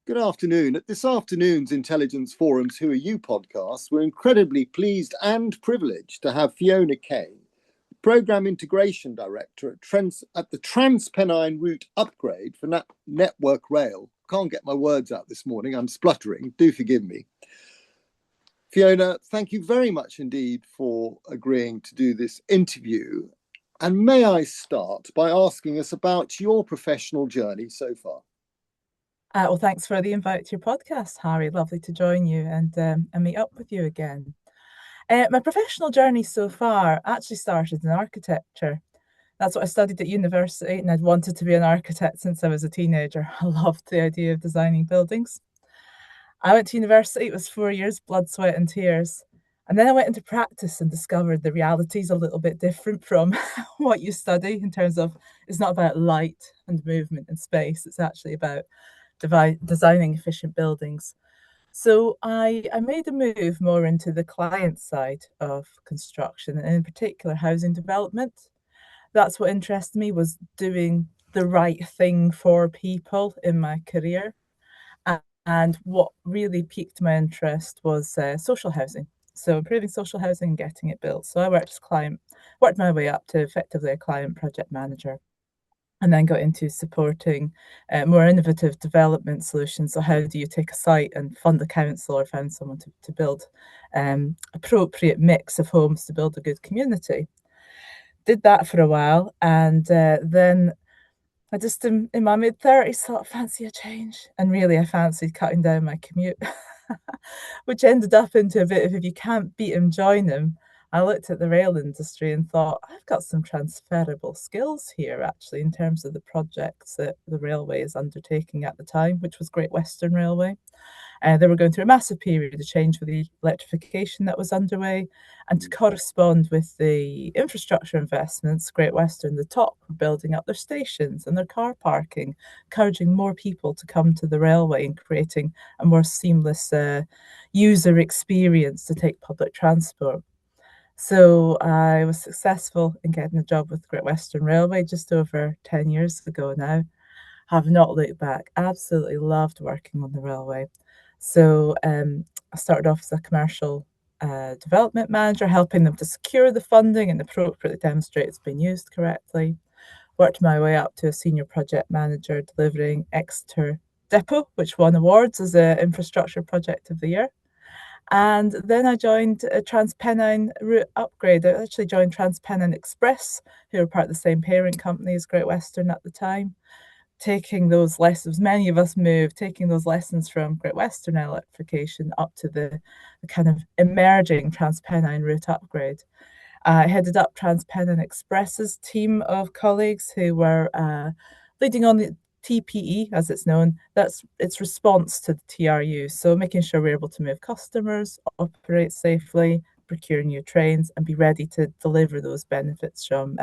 Good afternoon. At this afternoon's Intelligence Forum's Who Are You podcast, we're incredibly pleased and privileged to have Fiona Kane, Programme Integration Director at the Transpennine Route Upgrade for Network Rail. Can't get my words out this morning, I'm spluttering, do forgive me. Fiona, thank you very much indeed for agreeing to do this interview. And may I start by asking us about your professional journey so far? Well, thanks for the invite to your podcast, Harry. Lovely to join you and meet up with you again. My professional journey so far actually started in architecture. That's what I studied at university, and I'd wanted to be an architect since I was a teenager. I loved the idea of designing buildings. I went to university, it was 4 years, blood, sweat, and tears. And then I went into practice and discovered the reality's a little bit different from what you study in terms of it's not about light and movement and space, it's actually about designing efficient buildings. So I made a move more into the client side of construction, and in particular housing development. That's what interested me, was doing the right thing for people in my career. And what really piqued my interest was social housing. So improving social housing and getting it built. So I worked my way up to effectively a client project manager, and then got into supporting more innovative development solutions. So how do you take a site and fund the council or find someone to build appropriate mix of homes to build a good community? Did that for a while, and then I just, in my mid-30s, thought, fancy a change. And really, I fancied cutting down my commute, which ended up into a bit of, if you can't beat them, join them. I looked at the rail industry and thought, I've got some transferable skills here, actually, in terms of the projects that the railway is undertaking at the time, which was Great Western Railway. They were going through a massive period of change with the electrification that was underway. And to correspond with the infrastructure investments, Great Western, the top, were building up their stations and their car parking, encouraging more people to come to the railway and creating a more seamless user experience to take public transport. So I was successful in getting a job with Great Western Railway just over 10 years ago now. Have not looked back. Absolutely loved working on the railway. So I started off as a commercial development manager, helping them to secure the funding and appropriately demonstrate it's been used correctly. Worked my way up to a senior project manager, delivering Exeter Depot, which won awards as an infrastructure project of the year. And then I joined a Transpennine Route Upgrade. I actually joined Transpennine Express, who were part of the same parent company as Great Western at the time, taking those lessons. Many of us moved, taking those lessons from Great Western electrification up to the kind of emerging Transpennine Route Upgrade. I headed up Transpennine Express's team of colleagues who were leading on the TPE, as it's known. That's its response to the TRU. So making sure we're able to move customers, operate safely, procure new trains, and be ready to deliver those benefits from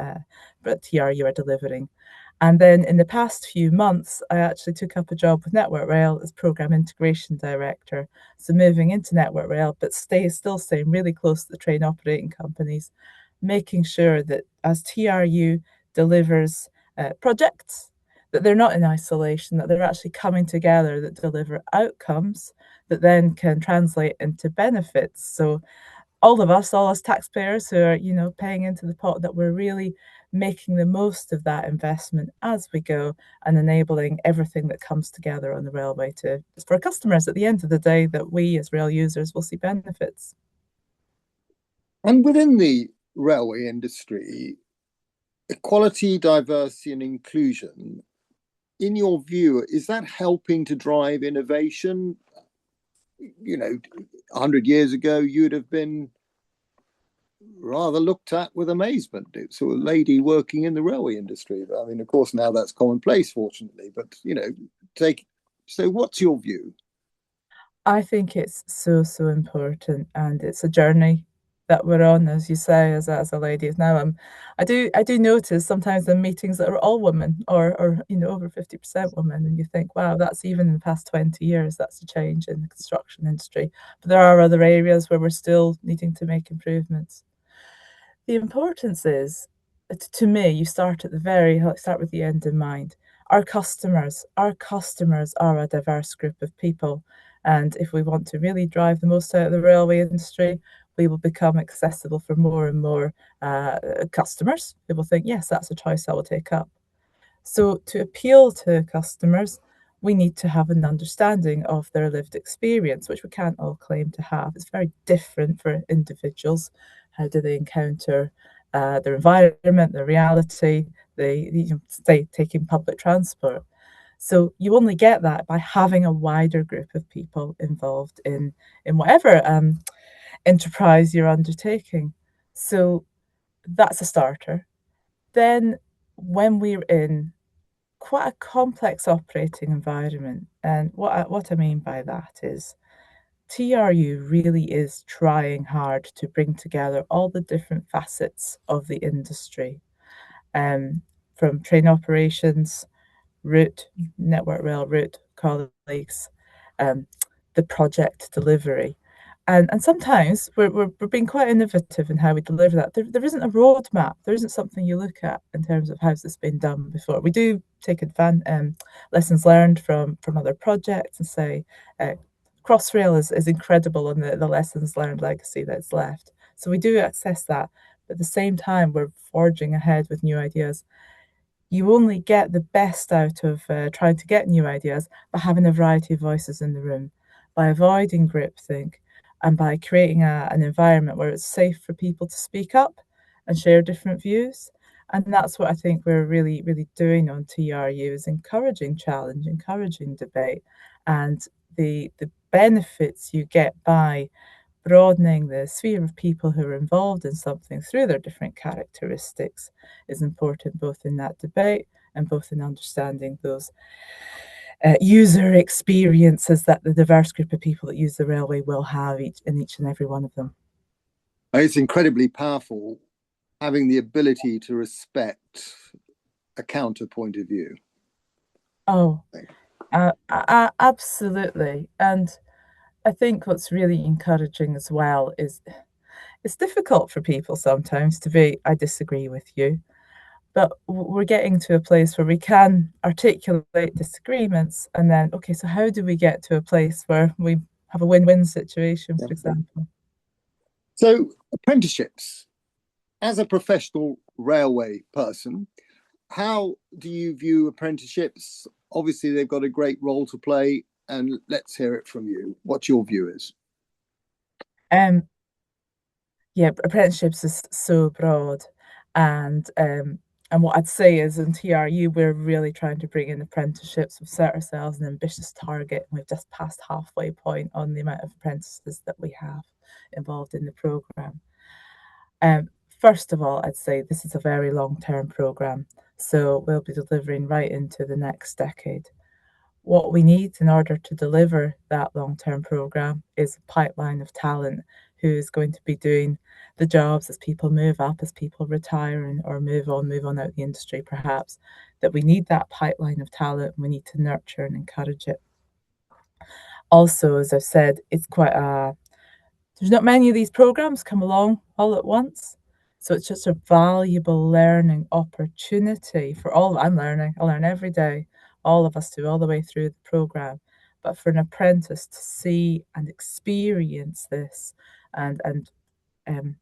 what TRU are delivering. And then in the past few months, I actually took up a job with Network Rail as Programme Integration Director. So moving into Network Rail, but still staying really close to the train operating companies, making sure that as TRU delivers projects, that they're not in isolation, that they're actually coming together, that deliver outcomes that then can translate into benefits. So all us taxpayers who are, paying into the pot, that we're really making the most of that investment as we go and enabling everything that comes together on the railway for customers at the end of the day, that we as rail users will see benefits. And within the railway industry, equality, diversity, and inclusion, in your view, is that helping to drive innovation? 100 years ago, you'd have been rather looked at with amazement. It's a lady working in the railway industry. I mean, of course, now that's commonplace, fortunately. But, so what's your view? I think it's so important, and it's a journey that we're on, as you say, as a lady. Now, I do notice sometimes in meetings that are all women, or over 50% women, and you think, wow, that's even in the past 20 years, that's a change in the construction industry. But there are other areas where we're still needing to make improvements. The importance is, to me, you start with the end in mind. Our customers are a diverse group of people. And if we want to really drive the most out of the railway industry, we will become accessible for more and more customers who will think, yes, that's a choice I will take up. So, to appeal to customers, we need to have an understanding of their lived experience, which we can't all claim to have. It's very different for individuals. How do they encounter their environment, their reality, say, taking public transport? So you only get that by having a wider group of people involved in whatever enterprise you're undertaking. So that's a starter. Then, when we're in quite a complex operating environment, and what I mean by that is TRU really is trying hard to bring together all the different facets of the industry, um, from train operations, route, Network Rail route colleagues, um, the project delivery. And sometimes we're being quite innovative in how we deliver that. There isn't a roadmap. There isn't something you look at in terms of how's this been done before. We do take lessons learned from other projects and say Crossrail is incredible on the lessons learned legacy that's left. So we do access that. But at the same time, we're forging ahead with new ideas. You only get the best out of trying to get new ideas by having a variety of voices in the room, by avoiding groupthink, and by creating an environment where it's safe for people to speak up and share different views. And that's what I think we're really, really doing on TRU is encouraging challenge, encouraging debate, and the benefits you get by broadening the sphere of people who are involved in something through their different characteristics is important both in that debate and both in understanding those user experiences that the diverse group of people that use the railway will have each and every one of them. It's incredibly powerful having the ability to respect a counterpoint of view. Oh, absolutely. And I think what's really encouraging as well is it's difficult for people sometimes to be, I disagree with you, but we're getting to a place where we can articulate disagreements and then, okay, so how do we get to a place where we have a win-win situation, for example? So, apprenticeships. As a professional railway person, how do you view apprenticeships? Obviously, they've got a great role to play, and let's hear it from you. What your view is? Yeah, apprenticeships is so broad, and what I'd say is in TRU we're really trying to bring in apprenticeships. We've set ourselves an ambitious target, and we've just passed halfway point on the amount of apprentices that we have involved in the program. First of all, I'd say this is a very long-term program, so we'll be delivering right into the next decade. What we need in order to deliver that long-term program is a pipeline of talent who is going to be doing the jobs as people move up, as people retire or move on out the industry perhaps, that we need that pipeline of talent. We need to nurture and encourage it. Also, as I've said, there's not many of these programs come along all at once. So it's just a valuable learning opportunity for all. I learn every day. All of us do, all the way through the program. But for an apprentice to see and experience this and and um,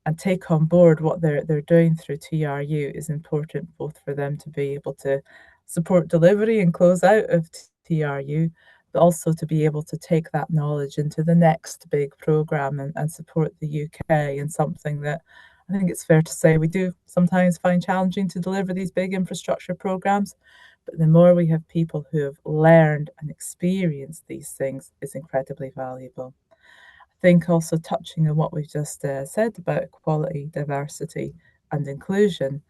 and take on board what they're doing through TRU is important, both for them to be able to support delivery and close out of TRU, but also to be able to take that knowledge into the next big program and support the UK in something that I think it's fair to say we do sometimes find challenging to deliver these big infrastructure programs. But the more we have people who have learned and experienced these things is incredibly valuable. I think also touching on what we've just said about equality, diversity, and inclusion,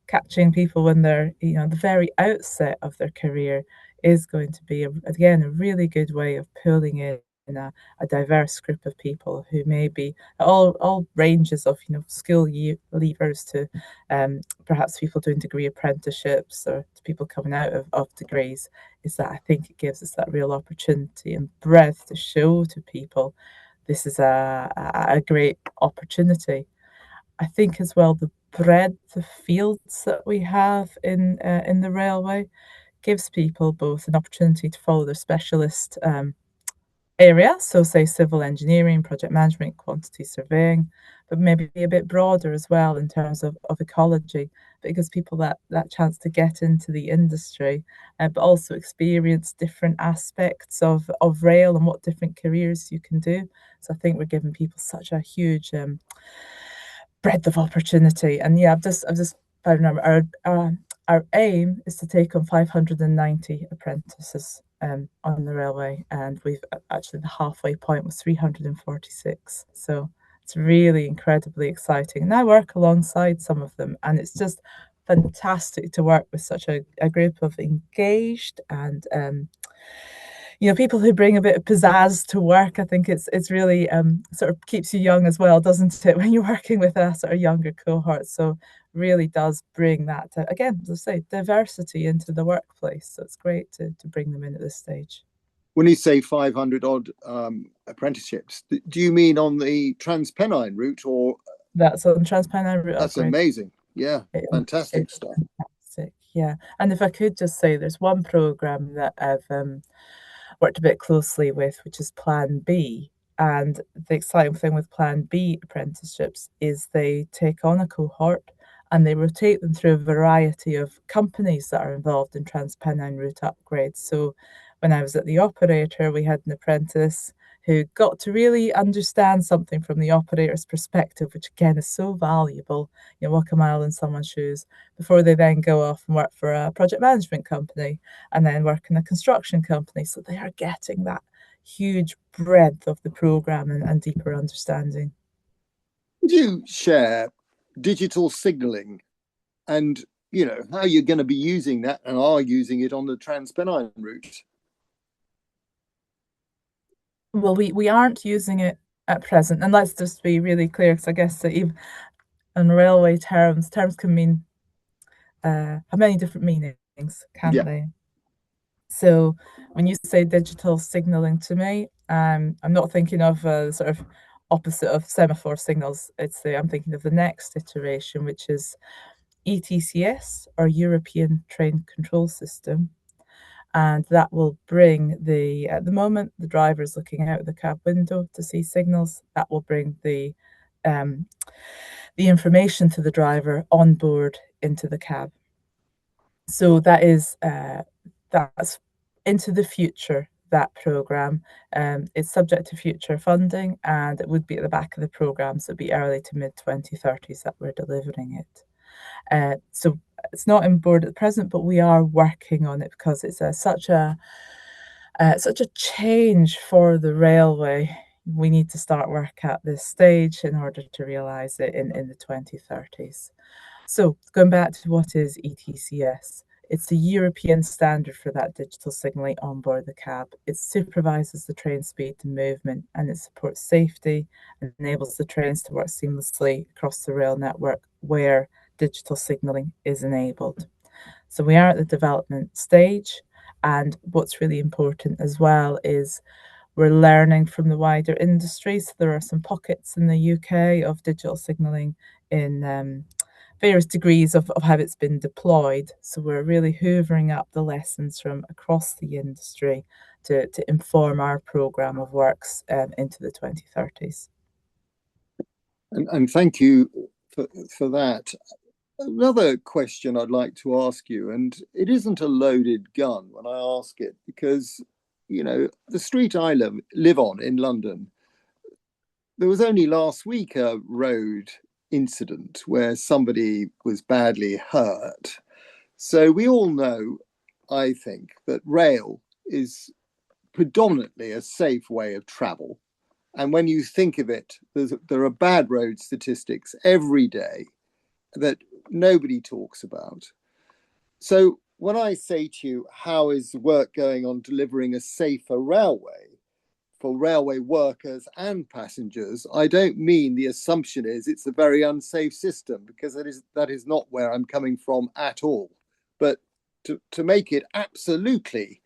catching people when they're at the very outset of their career is going to be again a really good way of pulling in a diverse group of people who may be all ranges of skill leavers to perhaps people doing degree apprenticeships or to people coming out of degrees. Is that I think it gives us that real opportunity and breadth to show to people this is a great opportunity. I think as well breadth of fields that we have in the railway gives people both an opportunity to follow their specialist area, so say civil engineering, project management, quantity surveying, but maybe a bit broader as well in terms of ecology. But it gives people that chance to get into the industry, but also experience different aspects of rail and what different careers you can do. So I think we're giving people such a huge breadth of opportunity. And yeah, I've just found our aim is to take on 590 apprentices on the railway, and we've actually the halfway point was 346. So it's really incredibly exciting. And I work alongside some of them, and it's just fantastic to work with such a group of engaged and people who bring a bit of pizzazz to work. I think it's really sort of keeps you young as well, doesn't it, when you're working with a sort of younger cohort. So really does bring that, again, as I say, diversity into the workplace. So it's great to bring them in at this stage. When you say 500 odd apprenticeships, do you mean on the Transpennine route, or That's on Transpennine route that's upgrade. amazing? Yeah, fantastic It's stuff. fantastic, yeah. And if I could just say, there's one program that I've worked a bit closely with, which is Plan B. And the exciting thing with Plan B apprenticeships is they take on a cohort and they rotate them through a variety of companies that are involved in Transpennine route upgrades. So when I was at the operator, we had an apprentice who got to really understand something from the operator's perspective, which again is so valuable. Walk a mile in someone's shoes before they then go off and work for a project management company and then work in a construction company. So they are getting that huge breadth of the program and deeper understanding. Would you share digital signaling and how you're going to be using that and are using it on the Transpennine route? Well, we aren't using it at present, and let's just be really clear, because I guess that even in railway terms can mean have many different meanings, can't Yeah. they? So when you say digital signaling to me, I'm not thinking of the sort of opposite of semaphore signals. I'm thinking of the next iteration, which is ETCS, or European Train Control System, and that will bring at the moment the driver is looking out of the cab window to see signals. That will bring the information to the driver on board into the cab. So that's into the future, that program. It's subject to future funding, and it would be at the back of the program, so it'd be early to mid 2030s that we're delivering it. So it's not in board at present, but we are working on it because it's such a change for the railway. We need to start work at this stage in order to realise it in the 2030s. So going back to what is ETCS, it's a European standard for that digital signalling on board the cab. It supervises the train speed and movement, and it supports safety and enables the trains to work seamlessly across the rail network where digital signalling is enabled. So we are at the development stage. And what's really important as well is we're learning from the wider industry. So there are some pockets in the UK of digital signalling in various degrees of how it's been deployed. So we're really hoovering up the lessons from across the industry to inform our programme of works into the 2030s. And thank you for that. Another question I'd like to ask you, and it isn't a loaded gun when I ask it, because, the street I live on in London, there was only last week a road incident where somebody was badly hurt. So we all know, I think, that rail is predominantly a safe way of travel. And when you think of it, there are bad road statistics every day that nobody talks about. So when I say to you, how is work going on delivering a safer railway for railway workers and passengers, I don't mean the assumption is it's a very unsafe system, because that is not where I'm coming from at all. But to make it absolutely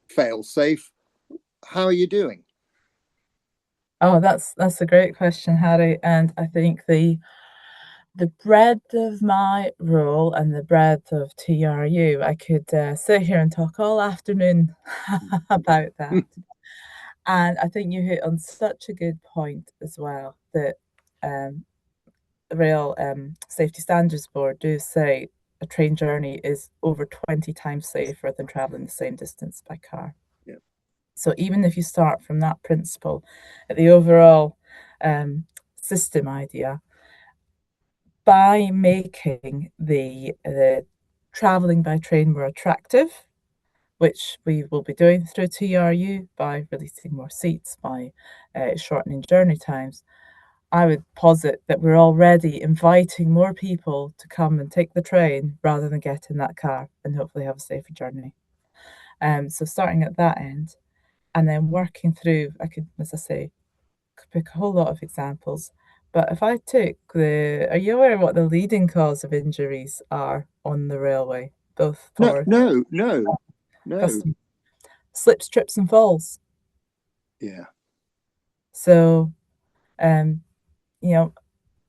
fail safe, how are you doing? Oh, that's a great question, Harry. And I think The breadth of my role and the breadth of TRU, I could sit here and talk all afternoon about that. And I think you hit on such a good point as well that um, the Rail Safety Standards Board do say a train journey is over 20 times safer than traveling the same distance by car. Yeah. So even if you start from that principle, at the overall system idea, by making the traveling by train more attractive, which we will be doing through TRU by releasing more seats, by shortening journey times, I would posit that we're already inviting more people to come and take the train rather than get in that car and hopefully have a safer journey. So starting at that end and then working through, I could, as I say, could pick a whole lot of examples. But if I took are you aware of what the leading cause of injuries are on the railway, both No, for no, no, no. customers? Slips, trips, and falls. Yeah. So, um, you know,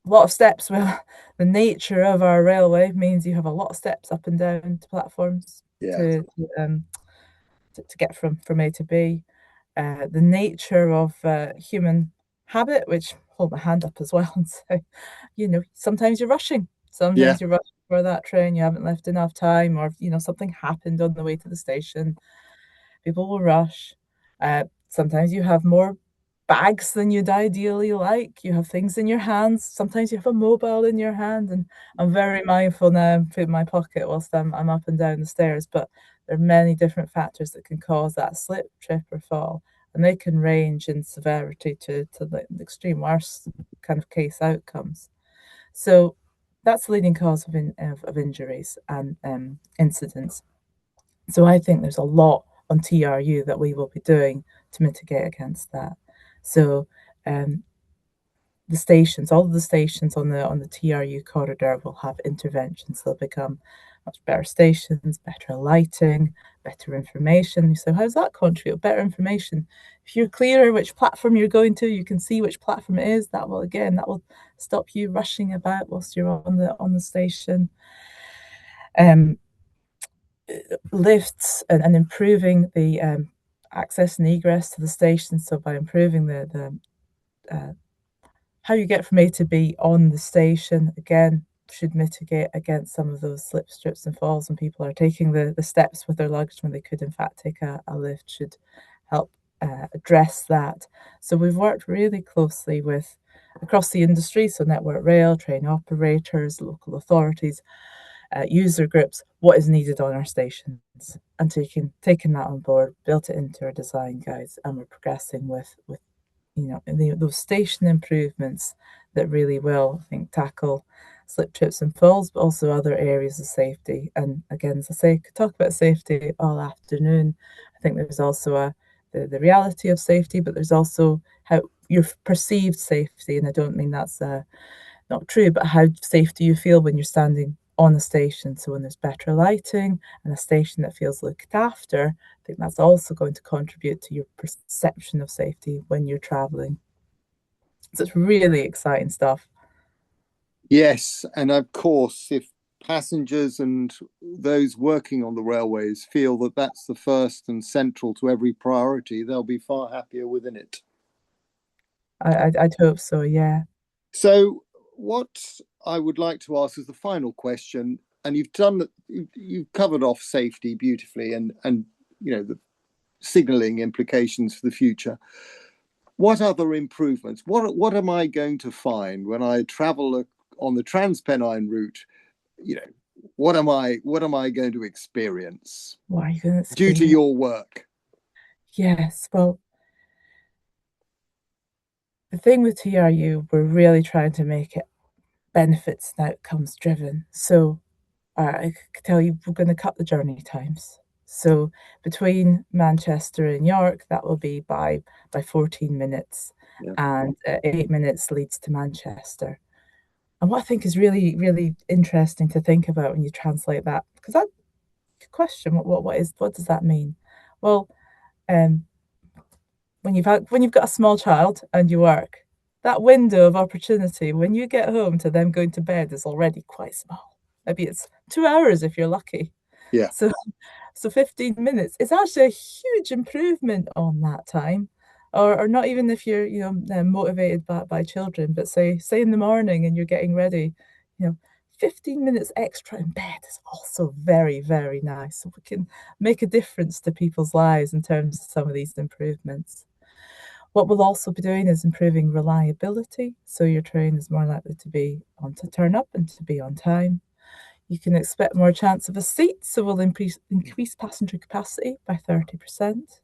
a lot of steps. Well, the nature of our railway means you have a lot of steps up and down to platforms Yeah. to get from A to B. The nature of human habit, which hold my hand up as well and say, sometimes you're rushing. Yeah. Sometimes you're rushing for that train, you haven't left enough time, or something happened on the way to the station. People will rush. Sometimes you have more bags than you'd ideally like. You have things in your hands. Sometimes you have a mobile in your hand. And I'm very mindful now and put in my pocket whilst I'm up and down the stairs. But there are many different factors that can cause that slip, trip, or fall. And they can range in severity to the extreme worst kind of case outcomes. So that's the leading cause of injuries and incidents. So I think there's a lot on TRU that we will be doing to mitigate against that. So um, the stations, all of the stations on the TRU corridor will have interventions. They'll become much better stations, better lighting, better information. So how's that contribute? Better information. If you're clearer which platform you're going to, you can see which platform it is. That will stop you rushing about whilst you're on the station. Um, Lifts and improving the access and egress to the station. So by improving the how you get from A to B on the station, again, should mitigate against some of those slips, trips, and falls when people are taking the steps with their luggage when they could, in fact, take a lift, should help address that. So we've worked really closely with across the industry, so Network Rail, train operators, local authorities, user groups, what is needed on our stations, and taking that on board, built it into our design guides, and we're progressing with those station improvements that really will, I think, tackle slip, trips, and falls, but also other areas of safety. And again, as I say, could talk about safety all afternoon. I think there's also the reality of safety, but there's also how your perceived safety, and I don't mean that's not true, but how safe do you feel when you're standing on a station? So when there's better lighting and a station that feels looked after, I think that's also going to contribute to your perception of safety when you're traveling. So it's really exciting stuff. Yes, and of course, if passengers and those working on the railways feel that that's the first and central to every priority, they'll be far happier within it. I'd hope so, yeah. So, what I would like to ask is the final question, and you've covered off safety beautifully, and the signalling implications for the future. What other improvements? What am I going to find when I travel on the Transpennine route? What am I going to experience What are you going to due to experience? your work? Yes, well, the thing with TRU, we're really trying to make it benefits and outcomes driven. So I can tell you we're going to cut the journey times. So between Manchester and York, that will be by 14 minutes, Yeah. and 8 minutes leads to Manchester. And what I think is really, really interesting to think about when you translate that, because that question, what does that mean? Well, um, when you've got a small child and you work, that window of opportunity when you get home to them going to bed is already quite small. Maybe it's 2 hours if you're lucky. Yeah. So, so 15 minutes is actually a huge improvement on that time. Or not even if you're, motivated by children, but say in the morning and you're getting ready, 15 minutes extra in bed is also very, very nice. So we can make a difference to people's lives in terms of some of these improvements. What we'll also be doing is improving reliability. So your train is more likely to be on to turn up and to be on time. You can expect more chance of a seat, so we'll increase passenger capacity by 30%.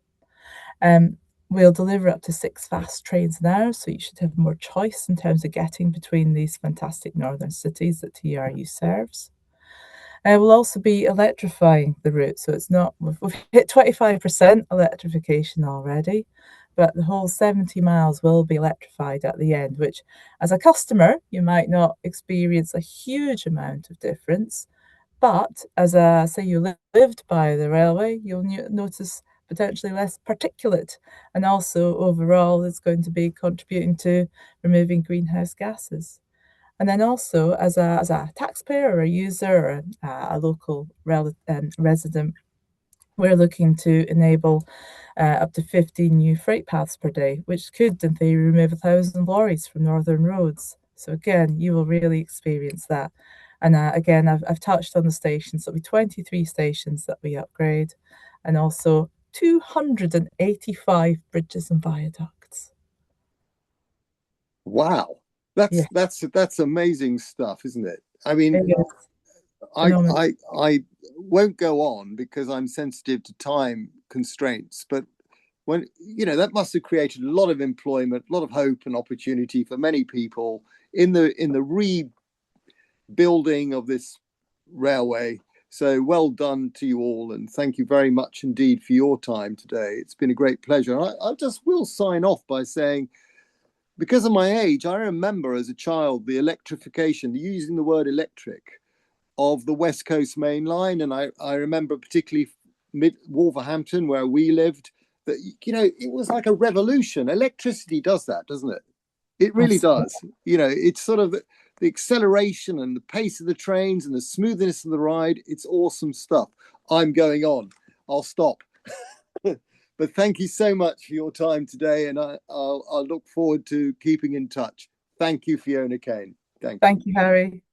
Um, we'll deliver up to 6 fast trains an hour, so you should have more choice in terms of getting between these fantastic northern cities that TRU serves. We'll also be electrifying the route, so it's not we've hit 25% electrification already, but the whole 70 miles will be electrified at the end, which, as a customer, you might not experience a huge amount of difference, but as a say you lived by the railway, you'll notice potentially less particulate, and also overall, it's going to be contributing to removing greenhouse gases. And then also, as a taxpayer or a user or a local resident, we're looking to enable up to 15 new freight paths per day, which could, in theory, remove 1,000 lorries from northern roads. So again, you will really experience that. And again, I've touched on the stations. So it'll be 23 stations that we upgrade, and also 285 bridges and viaducts. Wow. Yeah, That's amazing stuff, isn't it? I mean, it is I phenomenal. I won't go on because I'm sensitive to time constraints, but when that must have created a lot of employment, a lot of hope and opportunity for many people in the rebuilding of this railway. So well done to you all, and thank you very much indeed for your time today. It's been a great pleasure. I just will sign off by saying, because of my age, I remember as a child the electrification, using the word electric, of the West Coast Main Line. And I remember particularly Wolverhampton, where we lived, that, it was like a revolution. Electricity does that, doesn't it? It really Absolutely. does. It's sort of the acceleration and the pace of the trains and the smoothness of the ride. It's awesome stuff. I'm going on. I'll stop. But thank you so much for your time today, and I'll look forward to keeping in touch. Thank you, Fiona Kane. Thank you. Thank you, Harry.